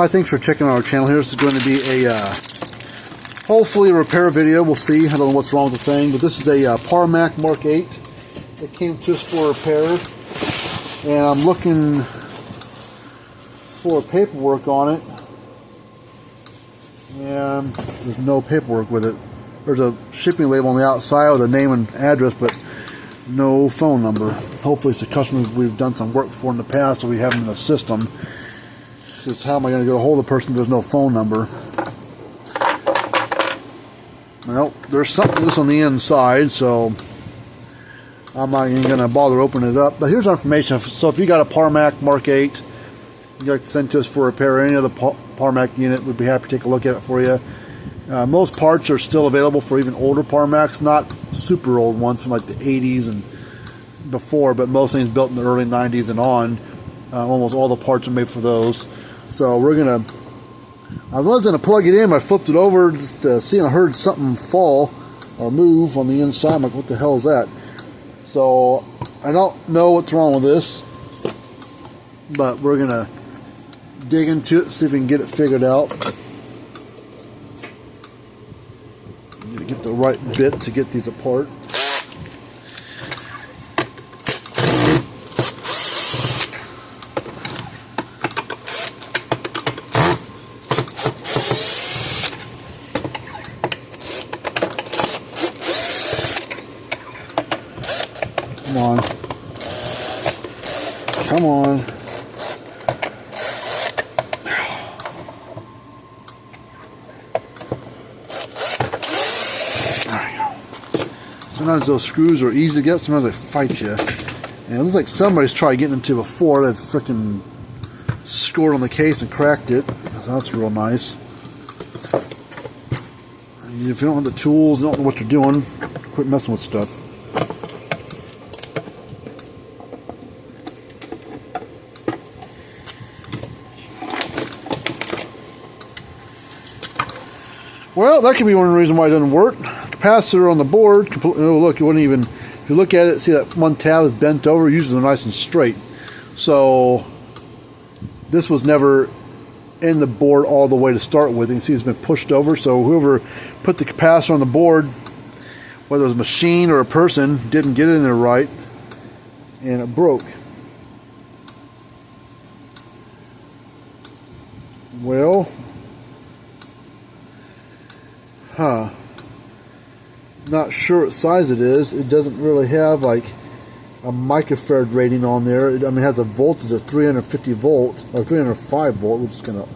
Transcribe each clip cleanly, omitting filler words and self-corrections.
Hi, thanks for checking out our channel here. This is going to be a hopefully a repair video. We'll see. I don't know what's wrong with the thing, but this is a Parmak Mark 8 that came to us for repair, and I'm looking for paperwork on it, and there's no paperwork with it. There's a shipping label on the outside with a name and address, but no phone number. Hopefully it's a customer we've done some work for in the past, so we have them in the system. Because how am I going to get a hold of the person if there's no phone number? Well, there's something loose on the inside, so I'm not even going to bother opening it up. But here's our information. So if you got a Parmak Mark 8, you'd like to send to us for repair, or any other Parmak unit, we'd be happy to take a look at it for you. Most parts are still available for even older Parmaks, not super old ones from like the 80s and before, but most things built in the early 90s and on. Almost all the parts are made for those. So I was going to plug it in, but I flipped it over just to see, and I heard something fall or move on the inside. I'm like, what the hell is that? So I don't know what's wrong with this, but we're going to dig into it, see if we can get it figured out. Need to get the right bit to get these apart. Come on. Come on. There we go. Sometimes those screws are easy to get, sometimes they fight you. And it looks like somebody's tried getting into before. They've freaking scored on the case and cracked it. So that's real nice. If you don't have the tools, you don't know what you're doing, quit messing with stuff. Well, that could be one reason why it doesn't work. Capacitor on the board, oh look, it wouldn't even, if you look at it, see that one tab is bent over, usually they're nice and straight. So this was never in the board all the way to start with. You can see it's been pushed over, so whoever put the capacitor on the board, whether it was a machine or a person, didn't get it in there right, and it broke. Well, not sure what size it is. It doesn't really have like a microfarad rating on there. I mean, it has a voltage of 350 volts or 305 volt, which is kind of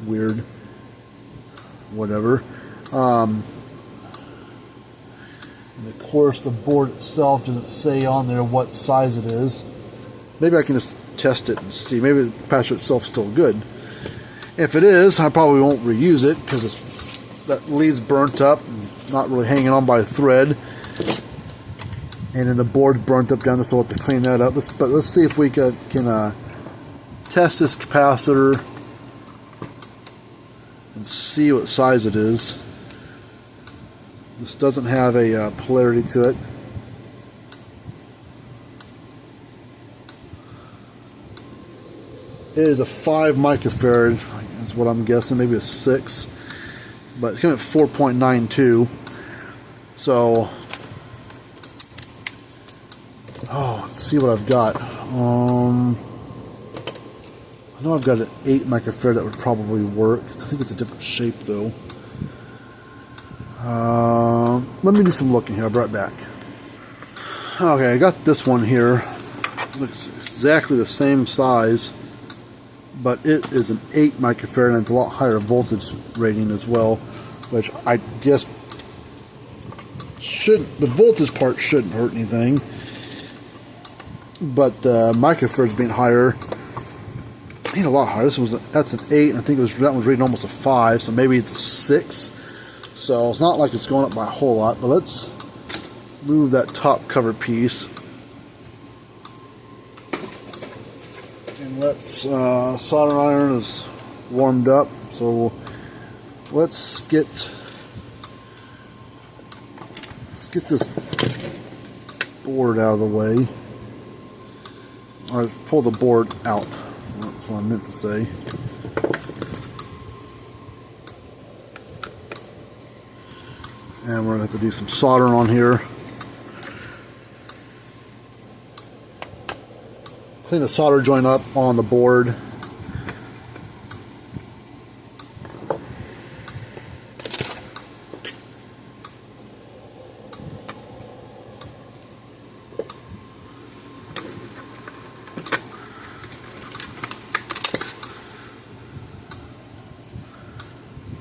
weird. Whatever. And of course, the board itself doesn't say on there what size it is. Maybe I can just test it and see. Maybe the capacitor itself's still good. If it is, I probably won't reuse it because that lead's burnt up and not really hanging on by a thread, and then the board's burnt up down there, so we'll have to clean that up. But let's see if we can test this capacitor and see what size it is. This doesn't have a polarity to it. It is a 5 microfarad is what I'm guessing, maybe a 6. But it's coming at 4.92. So, let's see what I've got. I know I've got an 8 microfarad that would probably work. I think it's a different shape though. Let me do some looking here. I'll be right back. Okay, I got this one here. Looks exactly the same size, but it is an 8 microfarad and it's a lot higher voltage rating as well, which I guess the voltage part shouldn't hurt anything, but the microfarads being higher, ain't a lot higher. That's an 8, and I think that one's reading almost a 5, so maybe it's a 6. So it's not like it's going up by a whole lot. But let's move that top cover piece. And let's, solder iron is warmed up, so let's get this board out of the way. Or pull the board out. That's what I meant to say. And we're going to have to do some soldering on here. Clean the solder joint up on the board.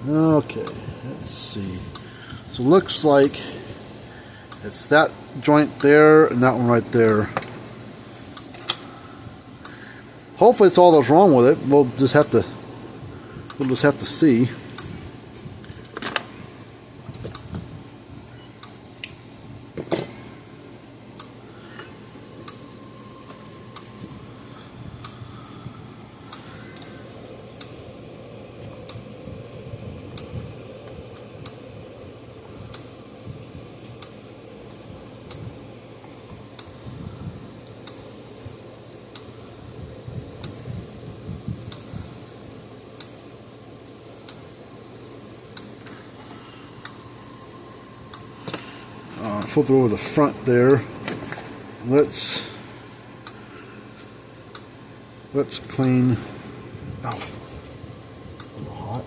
Okay, let's see. So it looks like it's that joint there and that one right there. Hopefully it's all that's wrong with it. We'll just have to see. Flip it over the front there. Let's clean. Oh, a little hot.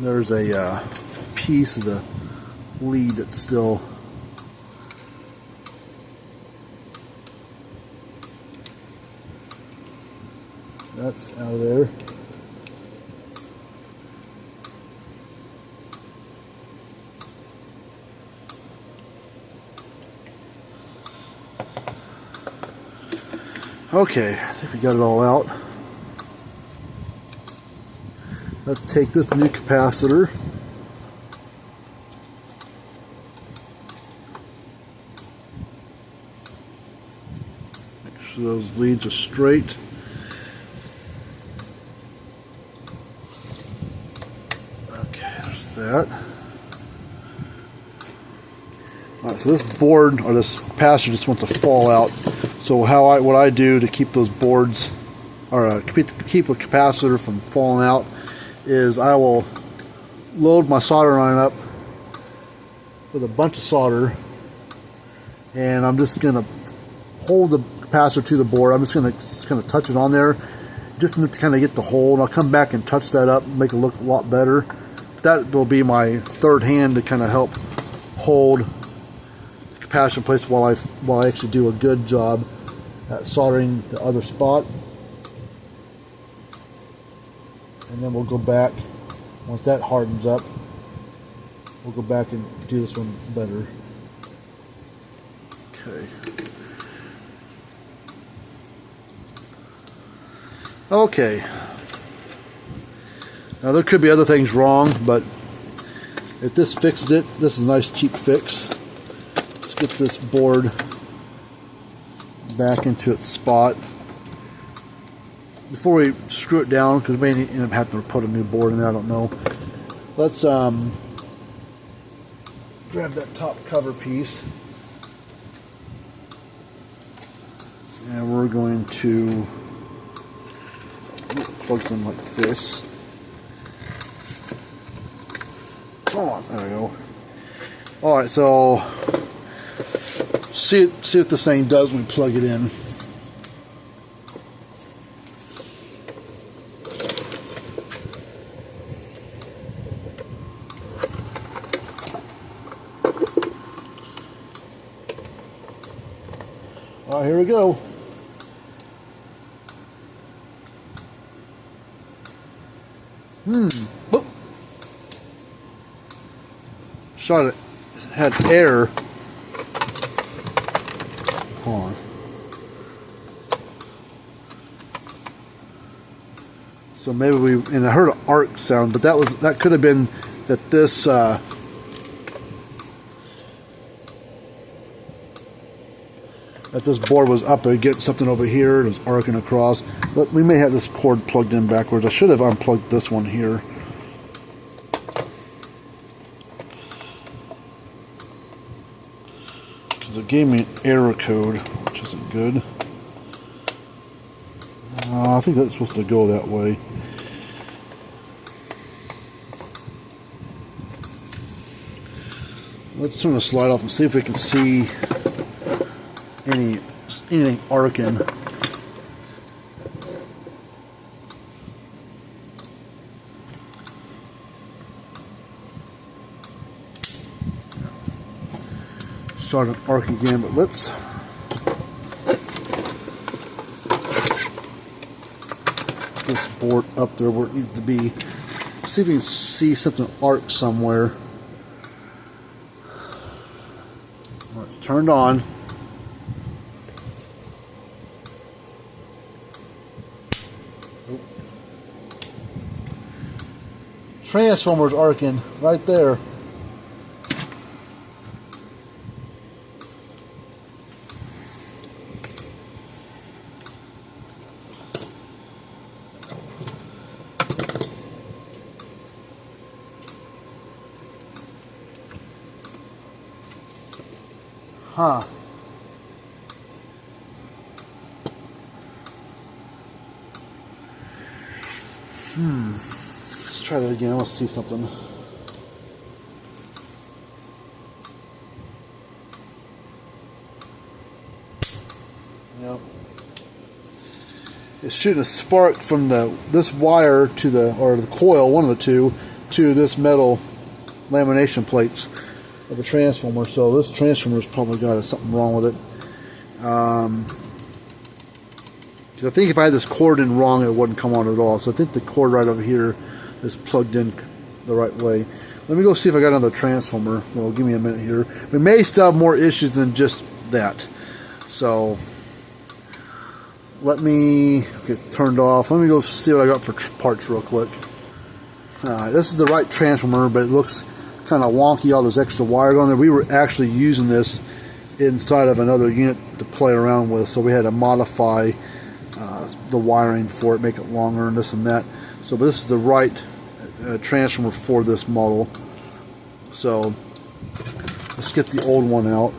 There's a piece of the lead that's still out of there. Okay, I think we got it all out. Let's take this new capacitor. Make sure those leads are straight. Okay, there's that. Alright, so this board or this capacitor just wants to fall out. So what I do to keep those boards or keep a capacitor from falling out is I will load my soldering iron up with a bunch of solder, and I'm just going to hold the capacitor to the board. I'm just going to touch it on there just to kind of get the hole, and I'll come back and touch that up and make it look a lot better. That will be my third hand to kind of help hold the capacitor in place while I actually do a good job at soldering the other spot. And then we'll go back, once that hardens up, we'll go back and do this one better. Okay. Okay. Now there could be other things wrong, but if this fixes it, this is a nice cheap fix. Let's get this board back into its spot. Before we screw it down, because we may end up having to put a new board in there, I don't know. Let's grab that top cover piece, and we're going to plug them like this. Come on, there we go. All right, so see what this thing does when we plug it in. All right, here we go. Oh. Shot it. Had air. Hold on. So maybe and I heard an arc sound, but that could have been that this that this board was up against something over here. It was arcing across. But we may have this cord plugged in backwards. I should have unplugged this one here. Because it gave me an error code, which isn't good. I think that's supposed to go that way. Let's turn the slide off and see if we can see anything arcing. Start an arc again, but let's put this board up there where it needs to be. See if we can see something arc somewhere. Well, it's turned on. Transformer's arcing right there. Huh. Let's try that again. Let's see something. Yep. It's shooting a spark from this wire to the coil, one of the two, to this metal lamination plates of the transformer. So this transformer's probably got something wrong with it. Because I think if I had this cord in wrong, it wouldn't come on at all. So I think the cord right over here is plugged in the right way. Let me go see if I got another transformer. Well, give me a minute here. We may still have more issues than just that. So let me get turned off. Let me go see what I got for parts real quick. This is the right transformer, but it looks kind of wonky, all those extra wires on there. We were actually using this inside of another unit to play around with, so we had to modify the wiring for it, make it longer and this and that. So but this is the right transformer for this model. So let's get the old one out.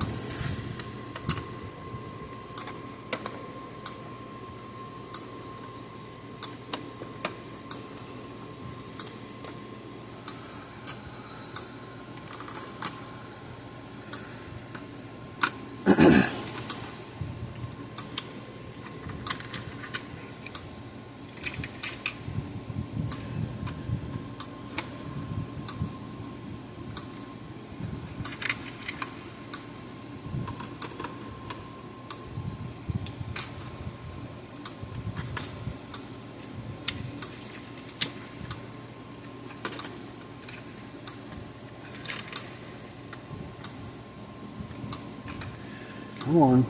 Come on.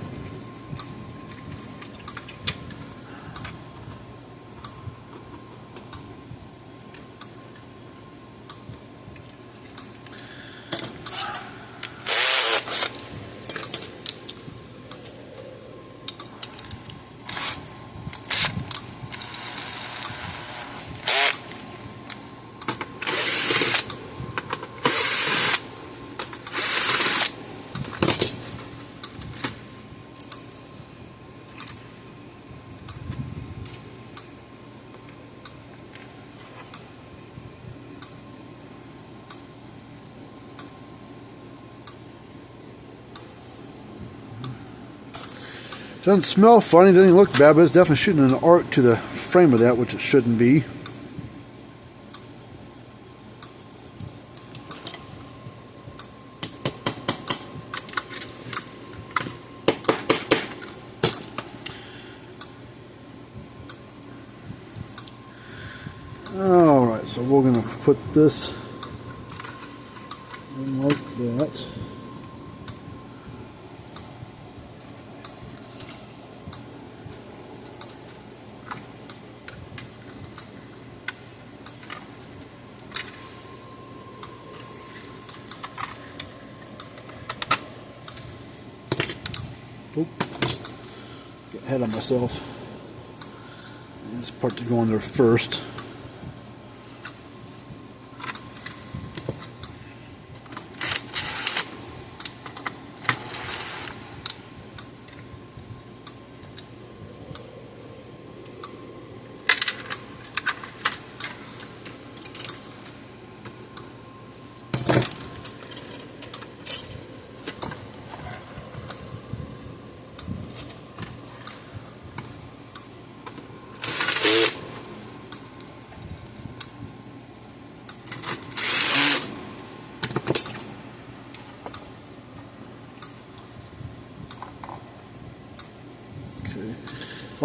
Doesn't smell funny, doesn't look bad, but it's definitely shooting an arc to the frame of that, which it shouldn't be. Alright, so we're going to put this in like that. Oop. Get ahead of myself. This part to go in there first.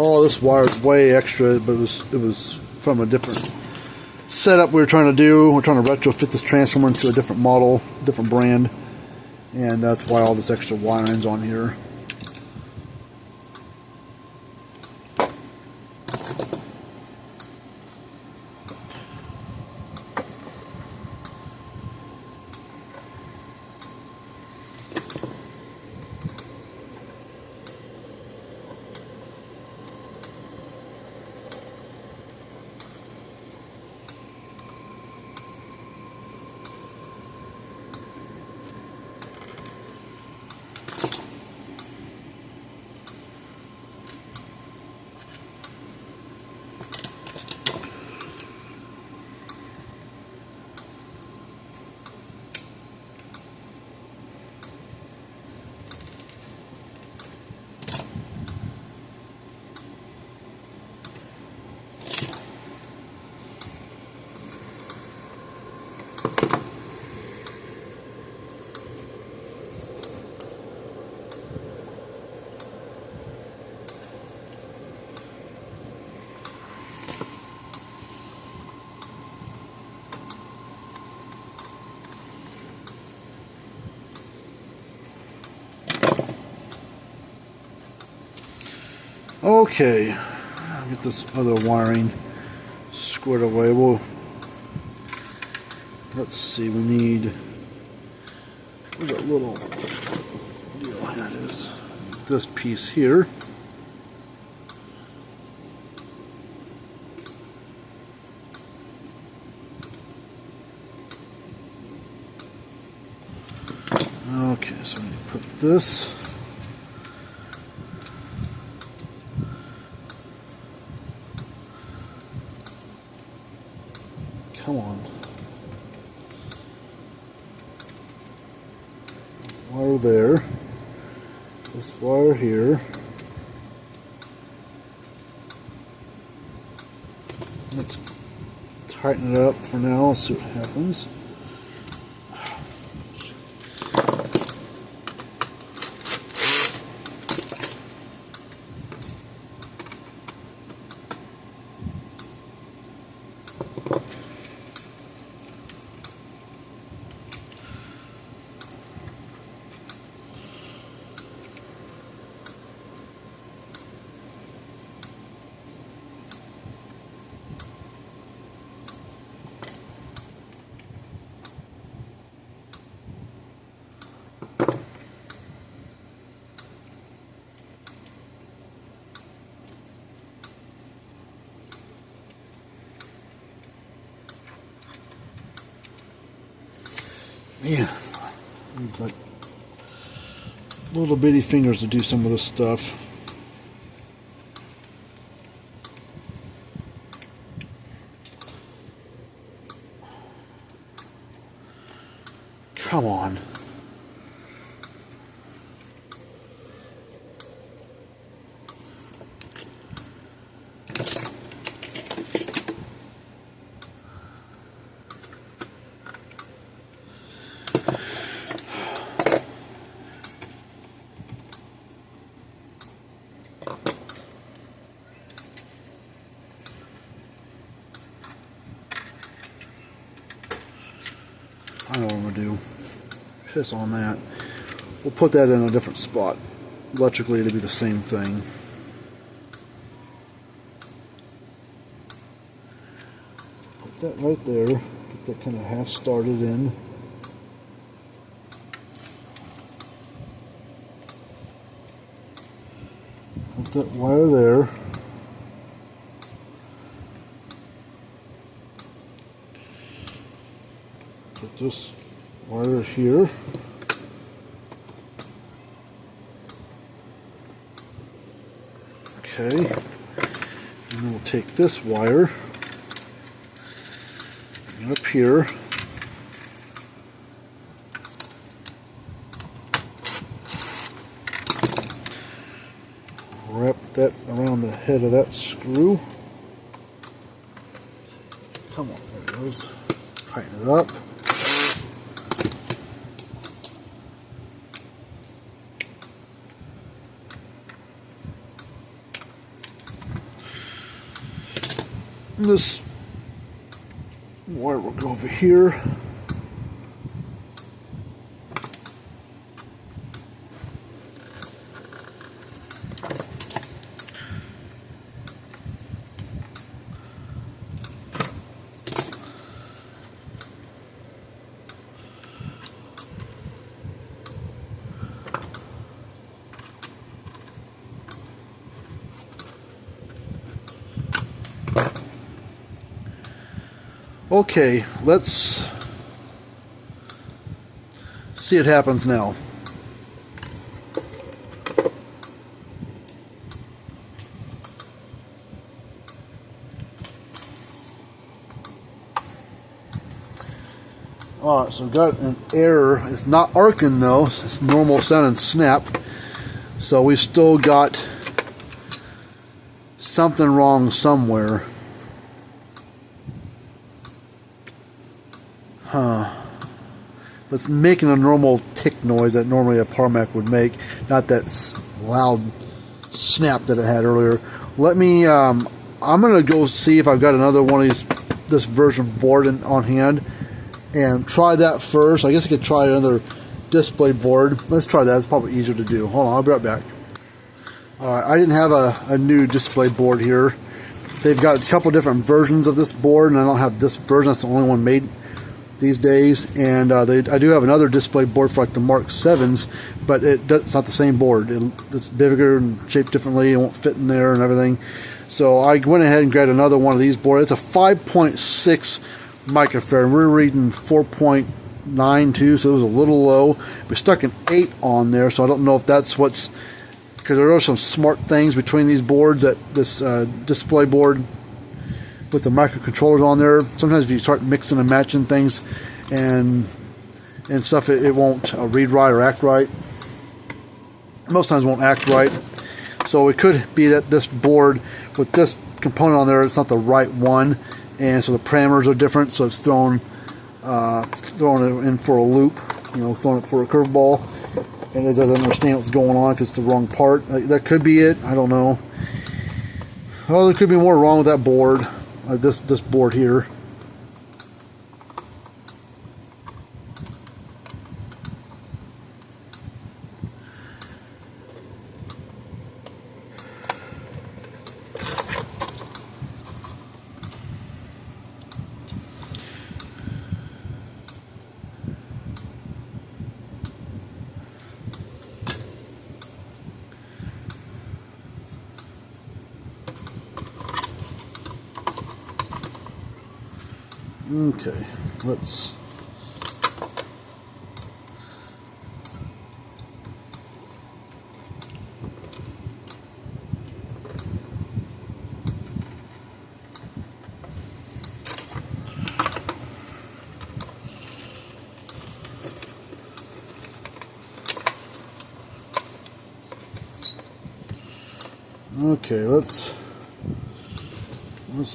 Oh, this wire is way extra, but it was from a different setup we were trying to do. We're trying to retrofit this transformer into a different model, different brand, and that's why all this extra wiring's on here. Okay, I'll get this other wiring squared away. Let's see, we need, where's that little deal? Here it is. This piece here. Okay, so we need to put this. Come on. Wire there. This wire here. Let's tighten it up for now, see what happens. Man, need like little bitty fingers to do some of this stuff. Come on. I know what I'm going to do. Piss on that. We'll put that in a different spot. Electrically, it'll be the same thing. Put that right there. Get that kind of half started in. Put that wire there. Put this wire here. Okay. And then we'll take this wire and up here. Wrap that around the head of that screw. Come on, there it goes. Tighten it up. And this wire will go over here. Okay, let's see what happens now. Alright, so we've got an error. It's not arcing though, it's normal sound and snap. So we've still got something wrong somewhere. It's making a normal tick noise that normally a Parmak would make, not that loud snap that it had earlier. Let me, I'm going to go see if I've got another one of these, this version board on hand, and try that first. I guess I could try another display board. Let's try that, it's probably easier to do. Hold on, I'll be right back. Alright, I didn't have a new display board here. They've got a couple different versions of this board, and I don't have this version, that's the only one made these days, and I do have another display board for like the Mark 7s, but it's not the same board. It's bigger and shaped differently, it won't fit in there and everything. So I went ahead and grabbed another one of these boards. It's a 5.6 microfarad, and we're reading 4.92, so it was a little low. We stuck an 8 on there, so I don't know if that's what's, because there are some smart things between these boards, that this display board with the microcontrollers on there. Sometimes if you start mixing and matching things and stuff, it won't read right or act right. Most times it won't act right. So it could be that this board with this component on there, it's not the right one, and so the parameters are different, so it's throwing it in for a loop, you know, throwing it for a curveball, and it doesn't understand what's going on because it's the wrong part. That could be it, I don't know. Well, there could be more wrong with that board. This board here. Okay, let's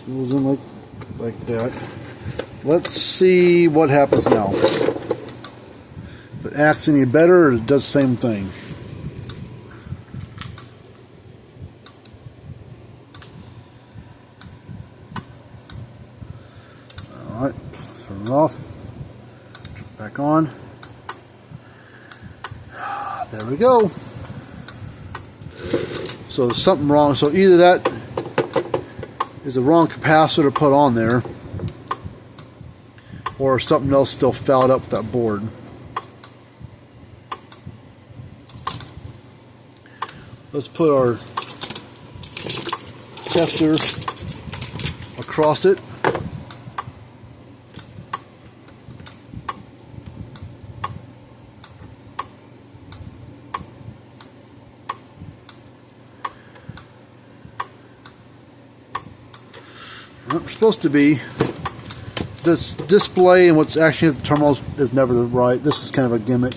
goes in like that. Let's see what happens now. If it acts any better, or it does the same thing. Alright, turn it off. Turn it back on. There we go. So there's something wrong. So either that is the wrong capacitor to put on there, or something else still fouled up with that board. Let's put our tester across it. We're supposed to be, this display and what's actually at the terminals is never right. This is kind of a gimmick.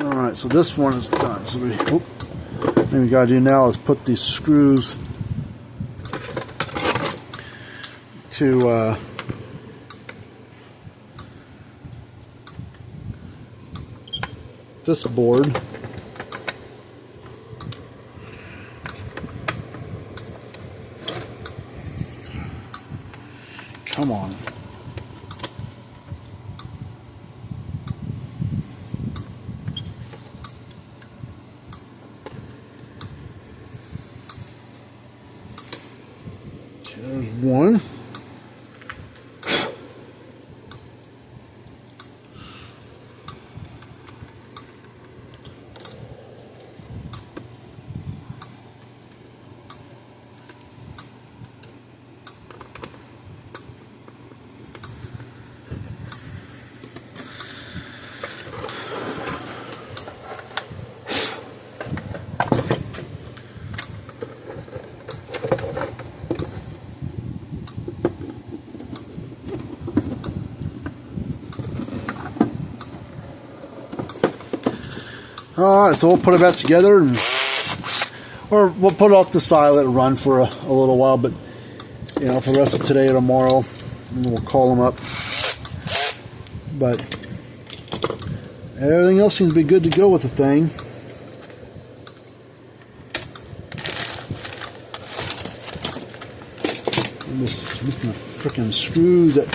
Alright, so this one is done. So what we gotta do now is put these screws to this board. Come on. Okay, there's one. Alright, so we'll put it back together, or we'll put it off the side, let it run for a little while, but you know, for the rest of today or tomorrow, and we'll call them up. But everything else seems to be good to go with the thing. I'm just missing the freaking screws that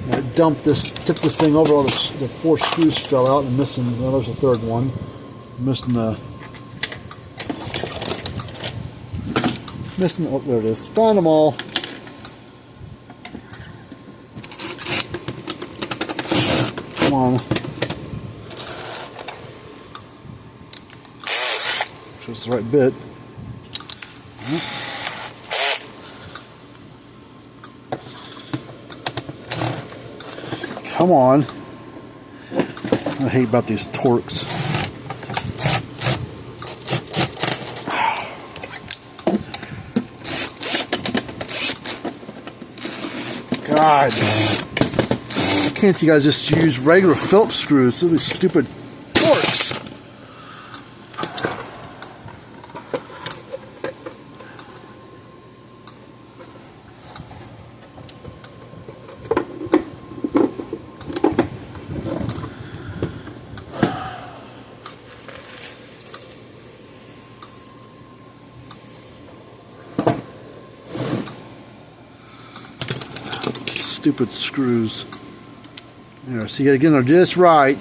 when I tipped this thing over, all the 4 screws fell out, and missing, well, there's a third one. Missing, oh, there it is. Found them all. Come on. Sure it's the right bit. Come on. I hate about these torques. God, can't you guys just use regular Phillips screws to these stupid torques? Stupid screws. There, so you gotta get them just right.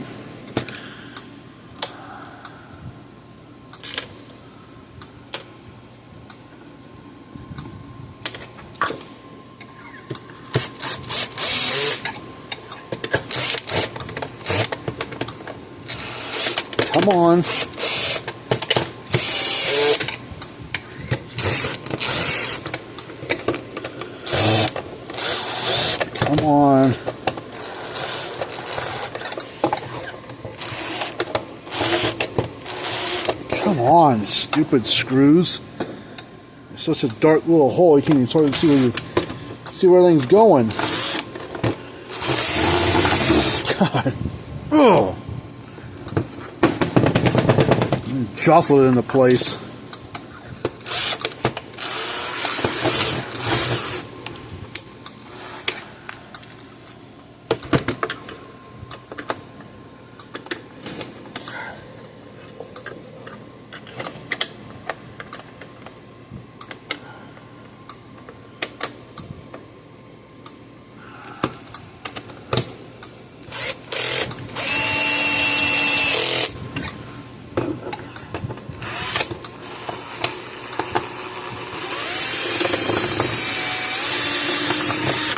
Come on. Come on. Come on, stupid screws. It's such a dark little hole, you can't even sort of see where everything's going. God. Ugh. Jostle it into place.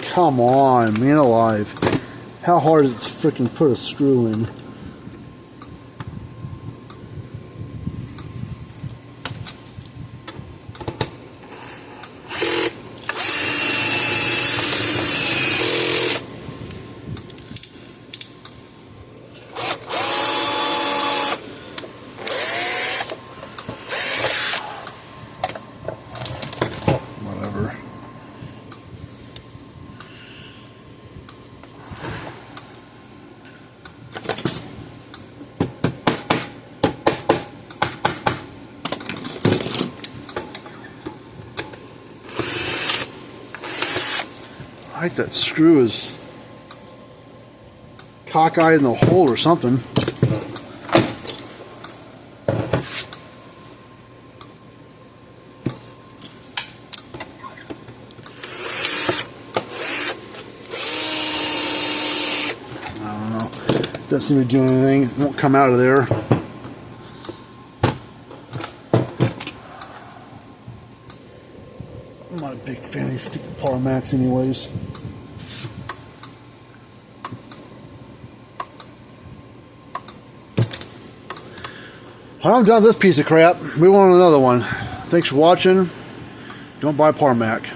Come on, man alive. How hard is it to freaking put a screw in? I think that screw is cockeyed in the hole or something. Doesn't seem to be doing anything. It won't come out of there. I'm not a big fan of these stupid Parmaks anyways. I'm done with this piece of crap. We want another one. Thanks for watching. Don't buy Parmak.